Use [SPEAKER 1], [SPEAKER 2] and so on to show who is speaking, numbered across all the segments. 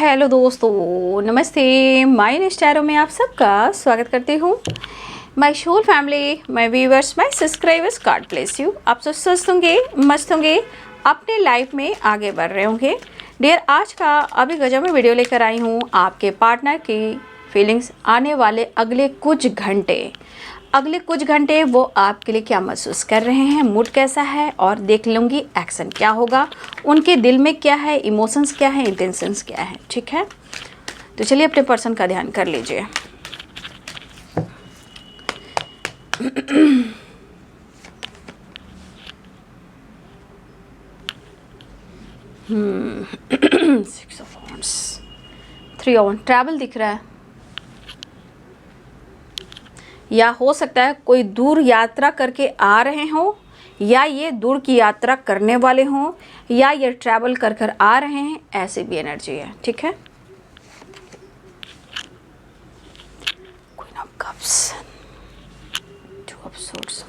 [SPEAKER 1] Hello दोस्तों, नमस्ते। My Instagram में आप सबका स्वागत करती हूँ। My whole family, my viewers, my subscribers, God bless you. आप सब स्वस्थ होंगे, मस्त होंगे, अपने लाइफ में आगे बढ़ रहे होंगे। डियर, आज का अभी गजब में वीडियो लेकर आई हूँ आपके पार्टनर की फीलिंग्स आने वाले अगले कुछ घंटे वो आपके लिए क्या महसूस कर रहे हैं, मूड कैसा है, और देख लूँगी एक्शन क्या होगा, उनके दिल में क्या है, इमोशंस क्या है, इंटेंशंस क्या है। ठीक है, तो चलिए अपने पर्सन का ध्यान कर लीजिए। Six of wands, three of wands, travel दिख रहा है, या हो सकता है कोई दूर यात्रा करके आ रहे हों, या ये दूर की यात्रा करने वाले हों, या ये ट्रैवल कर कर आ रहे हैं, ऐसी भी एनर्जी है। ठीक है, queen of cups, two of swords,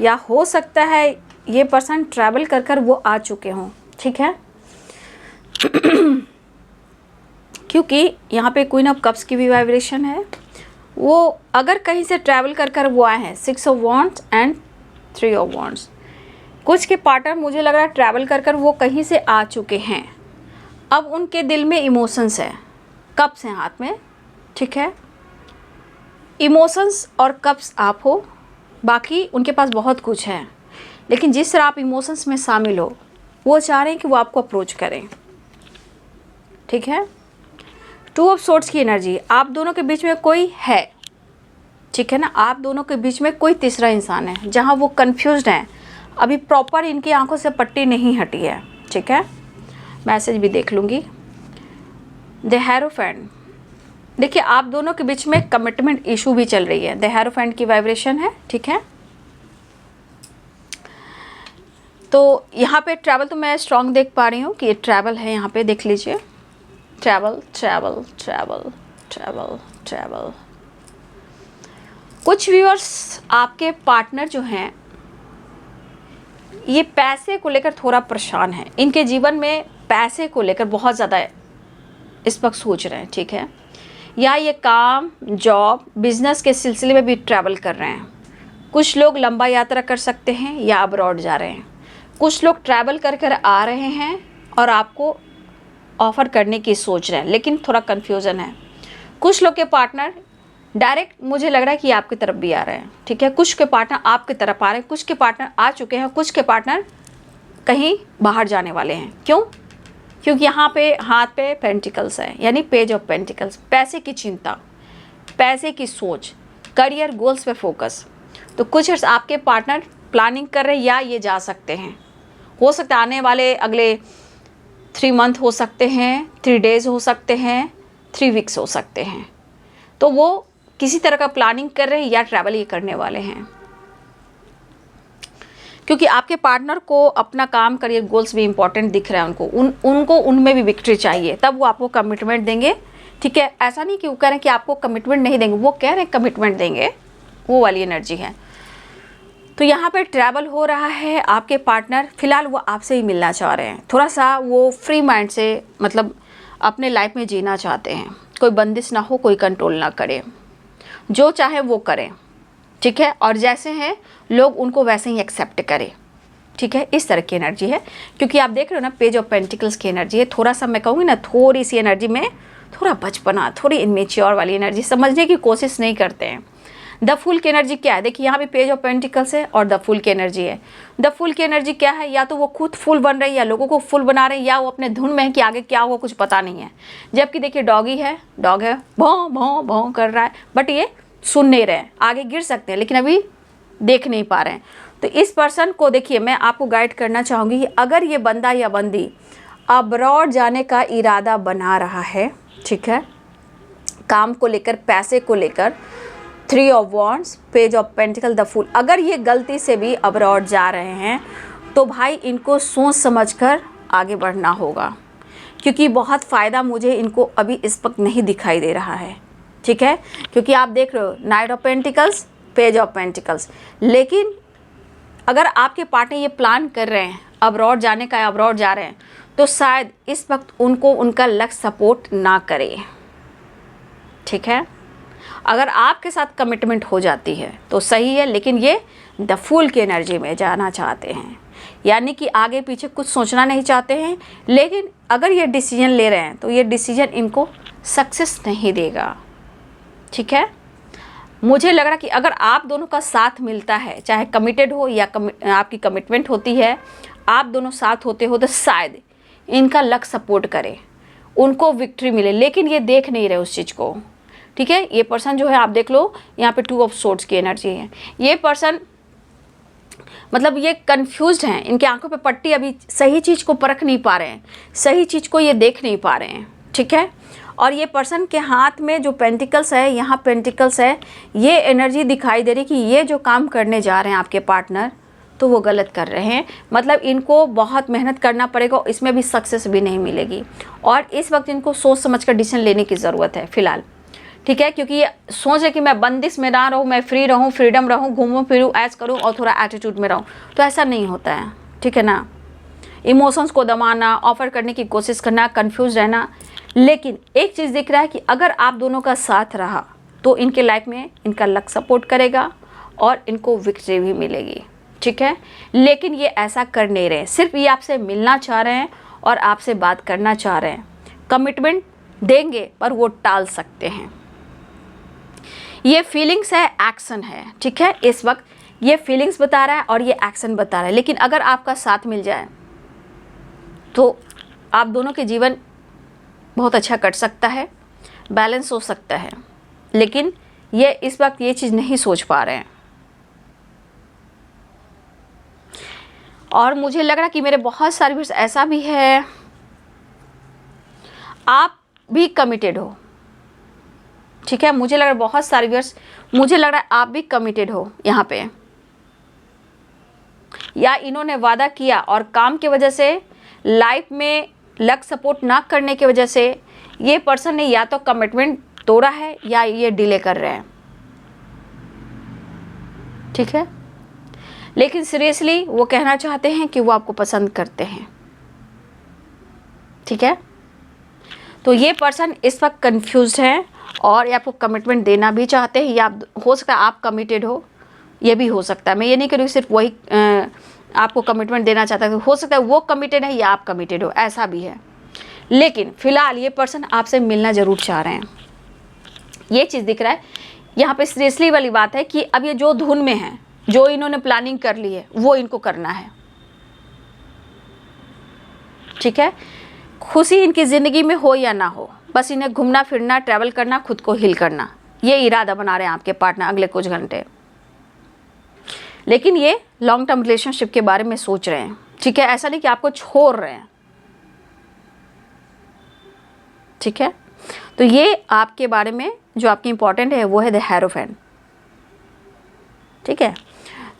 [SPEAKER 1] या हो सकता है ये पर्सन ट्रैवल कर कर वो आ चुके हों। ठीक है, क्योंकि यहाँ पे क्वीन ऑफ कप्स की भी वाइब्रेशन है। वो अगर कहीं से ट्रैवल कर कर वो आए हैं, six of wands and three of wands, कुछ के पार्टनर मुझे लग रहा है ट्रैवल कर कर वो कहीं से आ चुके हैं। अब उनके दिल में इमोशंस है, कप्स हैं हाथ में। ठीक है, इमोशंस और कप्स आप हो, बाकी उनके पास बहुत कुछ है, लेकिन जिस तरह आप इमोशंस में शामिल हो, वो चाह रहे हैं कि वो आपको अप्रोच करें। ठीक है, टू ऑफ सोर्ड्स की एनर्जी, आप दोनों के बीच में कोई है। ठीक है ना, आप दोनों के बीच में कोई तीसरा इंसान है, जहां वो कंफ्यूज्ड हैं, अभी प्रॉपर इनकी आंखों से पट्टी नहीं हटी है। ठीक है, मैसेज भी देख लूँगी। द हेरोफेंट, देखिए आप दोनों के बीच में कमिटमेंट इशू भी चल रही है, द हेरोफेंट की वाइब्रेशन है। ठीक है, तो यहाँ पे ट्रैवल तो मैं स्ट्रॉन्ग देख पा रही हूँ कि ये ट्रैवल है। यहाँ पे देख लीजिए, travel travel travel travel travel. कुछ व्यूअर्स, आपके पार्टनर जो हैं ये पैसे को लेकर थोड़ा परेशान है, इनके जीवन में पैसे को लेकर बहुत ज़्यादा इस वक्त सोच रहे हैं। ठीक है, या ये काम, जॉब, बिजनेस के सिलसिले में भी ट्रैवल कर रहे हैं। कुछ लोग लंबा यात्रा कर सकते हैं या अब्रॉड जा रहे हैं। कुछ लोग ट्रैवल कर कर आ रहे हैं और आपको ऑफ़र करने की सोच रहे हैं, लेकिन थोड़ा कन्फ्यूज़न है। कुछ लोग के पार्टनर डायरेक्ट मुझे लग रहा है कि आपकी तरफ भी आ रहे हैं। ठीक है, कुछ के पार्टनर आपकी तरफ आ रहे हैं, कुछ के पार्टनर आ चुके हैं, कुछ के पार्टनर कहीं बाहर जाने वाले हैं। क्यों? क्योंकि यहाँ पे हाथ पे पेंटिकल्स है, यानी पेज ऑफ पेंटिकल्स। पैसे की चिंता, पैसे की सोच, करियर गोल्स पे फोकस। तो कुछ आपके पार्टनर प्लानिंग कर रहे हैं, या ये जा सकते हैं, हो सकता है आने वाले अगले 3 मंथ हो सकते हैं, 3 डेज़ हो सकते हैं, 3 वीक्स हो सकते हैं। तो वो किसी तरह का प्लानिंग कर रहे हैं या ट्रैवल ये करने वाले हैं, क्योंकि आपके पार्टनर को अपना काम, करियर गोल्स भी इंपॉर्टेंट दिख रहा है उनको। उनको उनमें भी विक्ट्री चाहिए, तब वो आपको कमिटमेंट देंगे। ठीक है, ऐसा नहीं कि वो कह रहे हैं कि आपको कमिटमेंट नहीं देंगे, वो कह रहे हैं कमिटमेंट देंगे, वो वाली एनर्जी है। तो यहाँ पे ट्रैवल हो रहा है, आपके पार्टनर फ़िलहाल वो आपसे ही मिलना चाह रहे हैं। थोड़ा सा वो फ्री माइंड से, मतलब अपने लाइफ में जीना चाहते हैं, कोई बंदिश ना हो, कोई कंट्रोल ना करे, जो चाहे वो करें। ठीक है, और जैसे हैं लोग उनको वैसे ही एक्सेप्ट करें। ठीक है, इस तरह की एनर्जी है, क्योंकि आप देख रहे हो ना, पेज ऑफ पेंटिकल्स की एनर्जी है। थोड़ा सा मैं कहूँगी ना, थोड़ी सी एनर्जी में थोड़ा बचपना, थोड़ी इनमेच्योर वाली एनर्जी, समझने की कोशिश नहीं करते हैं। द फूल की एनर्जी क्या है? देखिए यहाँ पे पेज ऑफ पेंटिकल्स है और द फूल की एनर्जी है। द फूल की एनर्जी क्या है? या तो वो खुद फूल बन रही है, या लोगों को फूल बना रहे हैं, या वो अपने धुन में है कि आगे क्या हुआ कुछ पता नहीं है। जबकि देखिए डॉगी है, डॉग है, भौं भौं भौं कर रहा है, बट ये सुन नहीं रहे हैं, आगे गिर सकते हैं लेकिन अभी देख नहीं पा रहे हैं। तो इस पर्सन को देखिए, मैं आपको गाइड करना चाहूँगी कि अगर ये बंदा या बंदी अब्रॉड जाने का इरादा बना रहा है, ठीक है, काम को लेकर, पैसे को लेकर, 3 of wands, page of pentacle, the fool, अगर ये गलती से भी अब्रॉड जा रहे हैं तो भाई इनको सोच समझकर आगे बढ़ना होगा, क्योंकि बहुत फ़ायदा मुझे इनको अभी इस वक्त नहीं दिखाई दे रहा है। ठीक है, क्योंकि आप देख रहे हो night of pentacles, page of pentacles, लेकिन अगर आपके पार्टनर ये प्लान कर रहे हैं अब्रॉड जाने का, अब्रॉड जा रहे हैं, तो शायद इस वक्त उनको उनका लक सपोर्ट ना करे। ठीक है, अगर आपके साथ कमिटमेंट हो जाती है तो सही है, लेकिन ये द फूल की एनर्जी में जाना चाहते हैं, यानी कि आगे पीछे कुछ सोचना नहीं चाहते हैं। लेकिन अगर ये डिसीजन ले रहे हैं तो ये डिसीजन इनको सक्सेस नहीं देगा। ठीक है, मुझे लग रहा कि अगर आप दोनों का साथ मिलता है, चाहे कमिटेड हो या आपकी कमिटमेंट होती है, आप दोनों साथ होते हो, तो शायद इनका लक सपोर्ट करे, उनको विक्ट्री मिले। लेकिन ये देख नहीं रहे उस चीज़ को। ठीक है, ये पर्सन जो है आप देख लो, यहाँ पे 2 ऑफ सोर्ड्स की एनर्जी है। ये पर्सन मतलब ये कंफ्यूज्ड हैं, इनके आंखों पे पट्टी, अभी सही चीज़ को परख नहीं पा रहे हैं, सही चीज़ को ये देख नहीं पा रहे हैं। ठीक है, और ये पर्सन के हाथ में जो पेंटिकल्स है, यहाँ पेंटिकल्स है, ये एनर्जी दिखाई दे रही कि ये जो काम करने जा रहे हैं आपके पार्टनर, तो वो गलत कर रहे हैं। मतलब इनको बहुत मेहनत करना पड़ेगा, इसमें भी सक्सेस भी नहीं मिलेगी। और इस वक्त इनको सोच समझ कर डिसीजन लेने की ज़रूरत है फ़िलहाल। ठीक है, क्योंकि ये सोच है कि मैं बंदिश में ना रहूँ, मैं फ्री रहूँ, फ्रीडम रहूँ, घूमूँ फिरूँ, ऐश करूँ और थोड़ा एटीट्यूड में रहूँ, तो ऐसा नहीं होता है। ठीक है ना, इमोशंस को दबाना, ऑफर करने की कोशिश करना, कंफ्यूज रहना। लेकिन एक चीज़ दिख रहा है कि अगर आप दोनों का साथ रहा तो इनके लाइफ में इनका लक सपोर्ट करेगा और इनको विक्ट्री भी मिलेगी। ठीक है, लेकिन ये ऐसा कर नहीं रहे, सिर्फ ये आपसे मिलना चाह रहे हैं और आपसे बात करना चाह रहे हैं। कमिटमेंट देंगे पर वो टाल सकते हैं। ये फीलिंग्स है, एक्शन है। ठीक है, इस वक्त ये फीलिंग्स बता रहा है और ये एक्शन बता रहा है। लेकिन अगर आपका साथ मिल जाए तो आप दोनों के जीवन बहुत अच्छा कट सकता है, बैलेंस हो सकता है। लेकिन ये इस वक्त ये चीज़ नहीं सोच पा रहे हैं। और मुझे लग रहा कि मेरे बहुत सारे व्यूअर्स ऐसा भी है, आप भी कमिटेड हो। ठीक है, मुझे लग रहा है बहुत सारे व्यूअर्स, मुझे लग रहा है आप भी कमिटेड हो यहाँ पे, या इन्होंने वादा किया और काम की वजह से, लाइफ में लक सपोर्ट ना करने की वजह से ये पर्सन ने या तो कमिटमेंट तोड़ा है या ये डिले कर रहे हैं। ठीक है, लेकिन सीरियसली वो कहना चाहते हैं कि वो आपको पसंद करते हैं। ठीक है, तो ये पर्सन इस वक्त कंफ्यूज्ड है और ये आपको कमिटमेंट देना भी चाहते हैं, या हो सकता है आप कमिटेड हो, ये भी हो सकता है। मैं ये नहीं करूँगी सिर्फ वही आपको कमिटमेंट देना चाहता है, हो सकता है वो कमिटेड है या आप कमिटेड हो, ऐसा भी है। लेकिन फिलहाल ये पर्सन आपसे मिलना ज़रूर चाह रहे हैं, ये चीज़ दिख रहा है यहाँ पे। सीरियसली वाली बात है कि अब ये जो धुन में है, जो इन्होंने प्लानिंग कर ली है, वो इनको करना है। ठीक है, खुशी इनकी ज़िंदगी में हो या ना हो, बस इन्हें घूमना फिरना, ट्रैवल करना, खुद को हील करना, ये इरादा बना रहे हैं आपके पार्टनर अगले कुछ घंटे। लेकिन ये लॉन्ग टर्म रिलेशनशिप के बारे में सोच रहे हैं। ठीक है, ऐसा नहीं कि आपको छोड़ रहे हैं। ठीक है, तो ये आपके बारे में जो आपकी इंपॉर्टेंट है वो है द हेरोफेंट। ठीक है,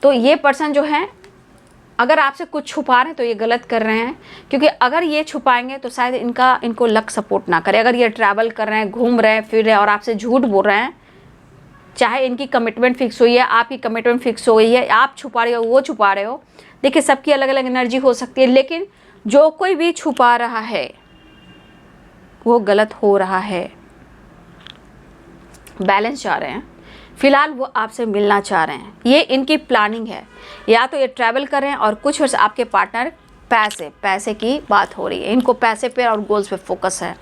[SPEAKER 1] तो ये पर्सन जो है अगर आपसे कुछ छुपा रहे हैं तो ये गलत कर रहे हैं, क्योंकि अगर ये छुपाएंगे तो शायद इनको लक सपोर्ट ना करे। अगर ये ट्रैवल कर रहे हैं, घूम रहे हैं, फिर रहे हैं और आपसे झूठ बोल रहे हैं, चाहे इनकी कमिटमेंट फिक्स हुई है, आपकी कमिटमेंट फिक्स हो गई है, आप छुपा रहे हो, वो छुपा रहे हो, देखिए सबकी अलग अलग एनर्जी हो सकती है। लेकिन जो कोई भी छुपा रहा है वो गलत हो रहा है। बैलेंस चाह रहे हैं, फिलहाल वो आपसे मिलना चाह रहे हैं, ये इनकी प्लानिंग है। या तो ये ट्रैवल कर रहे हैं और कुछ वर्ष आपके पार्टनर पैसे की बात हो रही है, इनको पैसे पे और गोल्स पे फोकस है।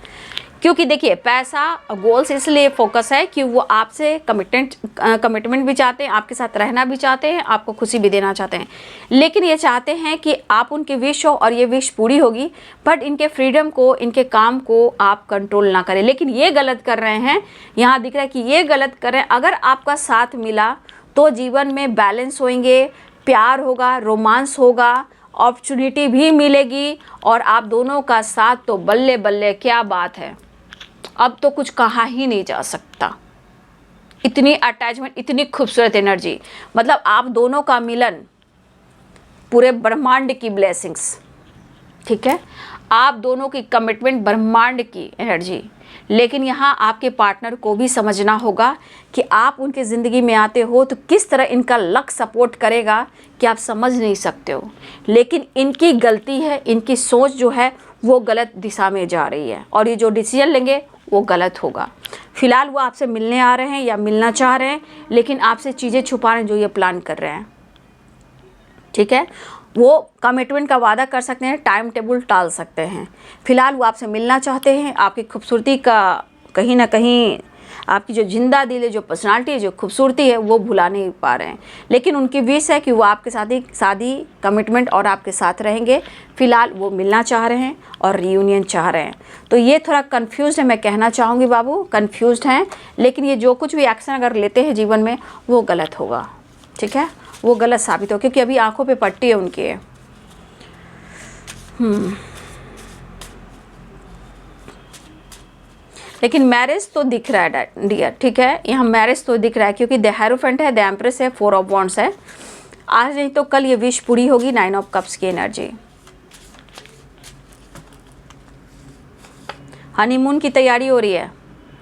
[SPEAKER 1] क्योंकि देखिए पैसा और गोल्स इसलिए फोकस है कि वो आपसे कमिटमेंट भी चाहते हैं, आपके साथ रहना भी चाहते हैं, आपको खुशी भी देना चाहते हैं। लेकिन ये चाहते हैं कि आप उनकी विश हो और ये विश पूरी होगी, बट इनके फ्रीडम को, इनके काम को आप कंट्रोल ना करें। लेकिन ये गलत कर रहे हैं, यहाँ दिख रहा है कि ये गलत कर रहे हैं। अगर आपका साथ मिला तो जीवन में बैलेंस होंगे, प्यार होगा, रोमांस होगा, अपॉर्चुनिटी भी मिलेगी और आप दोनों का साथ तो बल्ले बल्ले, क्या बात है, अब तो कुछ कहा ही नहीं जा सकता। इतनी अटैचमेंट, इतनी खूबसूरत एनर्जी, मतलब आप दोनों का मिलन पूरे ब्रह्मांड की ब्लेसिंग्स। ठीक है, आप दोनों की कमिटमेंट ब्रह्मांड की एनर्जी, लेकिन यहाँ आपके पार्टनर को भी समझना होगा कि आप उनकी ज़िंदगी में आते हो तो किस तरह इनका लक सपोर्ट करेगा कि आप समझ नहीं सकते हो। लेकिन इनकी गलती है, इनकी सोच जो है वो गलत दिशा में जा रही है और ये जो डिसीजन लेंगे वो गलत होगा। फ़िलहाल वो आपसे मिलने आ रहे हैं या मिलना चाह रहे हैं, लेकिन आपसे चीज़ें छुपा रहे हैं जो ये प्लान कर रहे हैं। ठीक है, वो कमिटमेंट का वादा कर सकते हैं, टाइम टेबल टाल सकते हैं। फ़िलहाल वो आपसे मिलना चाहते हैं, आपकी खूबसूरती का कहीं ना कहीं आपकी जो जिंदा दिल है, जो पर्सनालिटी है, जो खूबसूरती है वो भुला नहीं पा रहे हैं। लेकिन उनकी विश है कि वो आपके साथ ही शादी कमिटमेंट और आपके साथ रहेंगे। फ़िलहाल वो मिलना चाह रहे हैं और रियूनियन चाह रहे हैं। तो ये थोड़ा कन्फ्यूज़ है, मैं कहना चाहूँगी बाबू कन्फ्यूज़ड हैं। लेकिन ये जो कुछ भी एक्शन अगर लेते हैं जीवन में वो गलत होगा। ठीक है, वो गलत साबित हो, क्योंकि अभी आंखों पे पट्टी है उनके। लेकिन मैरिज तो दिख रहा है डियर। ठीक है, यहाँ मैरिज तो दिख रहा है क्योंकि द हेरोफेंट है, द एम्प्रेस है, 4 ऑफ वॉन्ड्स है। आज नहीं तो कल ये विश पूरी होगी। 9 ऑफ कप्स की एनर्जी। हनीमून की तैयारी हो रही है,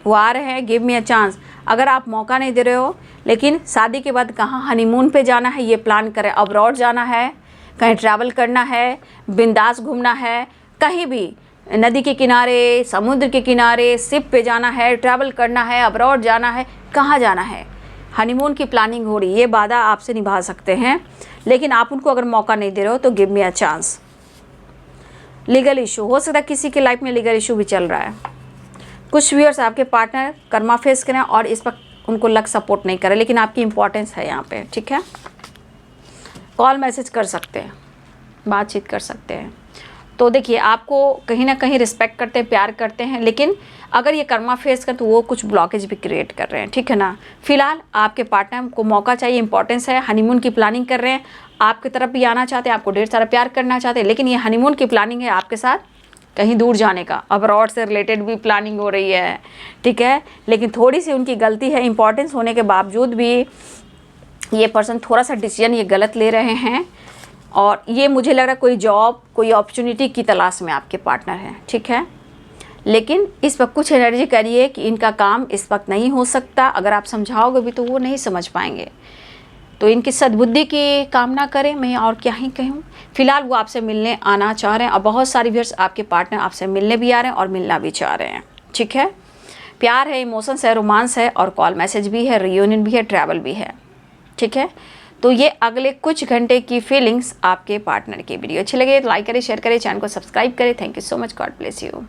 [SPEAKER 1] वो आ रहे हैं। Give me a chance. अगर आप मौका नहीं दे रहे हो, लेकिन शादी के बाद कहाँ हनीमून पे जाना है ये प्लान करें। अब्रॉड जाना है, कहीं ट्रैवल करना है, बिंदास घूमना है, कहीं भी नदी के किनारे, समुद्र के किनारे, शिप पे जाना है, ट्रैवल करना है, अब्रॉड जाना है, कहाँ जाना है, हनीमून की प्लानिंग हो रही है। ये वादा आपसे निभा सकते हैं, लेकिन आप उनको अगर मौका नहीं दे रहे हो तो give me a chance. Legal issue हो सकता है, किसी के लाइफ में लीगल इशू भी चल रहा है। कुछ व्यूअर्स आपके पार्टनर कर्मा फेस करें और इस वक्त उनको लक सपोर्ट नहीं करे, लेकिन आपकी इंपॉर्टेंस है यहाँ पे। ठीक है, कॉल मैसेज कर सकते हैं, बातचीत कर सकते हैं। तो देखिए, आपको कहीं ना कहीं रिस्पेक्ट करते हैं, प्यार करते हैं, लेकिन अगर ये कर्मा फेस कर तो वो कुछ ब्लॉकेज भी क्रिएट कर रहे हैं। ठीक है ना, फिलहाल आपके पार्टनर को मौका चाहिए, इंपॉर्टेंस है, हनीमून की प्लानिंग कर रहे हैं, आपकी तरफ भी आना चाहते हैं, आपको ढेर सारा प्यार करना चाहते हैं, लेकिन ये हनीमून की प्लानिंग है आपके साथ कहीं दूर जाने का, अब्रॉड से रिलेटेड भी प्लानिंग हो रही है। ठीक है, लेकिन थोड़ी सी उनकी गलती है, इंपॉर्टेंस होने के बावजूद भी ये पर्सन थोड़ा सा डिसीजन ये गलत ले रहे हैं। और ये मुझे लग रहा है कोई जॉब, कोई अपॉर्चुनिटी की तलाश में आपके पार्टनर हैं। ठीक है, लेकिन इस वक्त कुछ एनर्जी करिए कि इनका काम इस वक्त नहीं हो सकता। अगर आप समझाओगे भी तो वो नहीं समझ पाएंगे, तो इनकी सद्बुद्धि की कामना करें, मैं और क्या ही कहूँ। फिलहाल वो आपसे मिलने आना चाह रहे हैं और बहुत सारे व्यूअर्स आपके पार्टनर आपसे मिलने भी आ रहे हैं और मिलना भी चाह रहे हैं। ठीक है, प्यार है, इमोशंस है, रोमांस है और कॉल मैसेज भी है, रियूनियन भी है, ट्रैवल भी है। ठीक है, तो ये अगले कुछ घंटे की फीलिंग्स आपके पार्टनर की। वीडियो अच्छी लगे तो लाइक करें, शेयर करें, चैनल को सब्सक्राइब करें। Thank you so much, God bless you.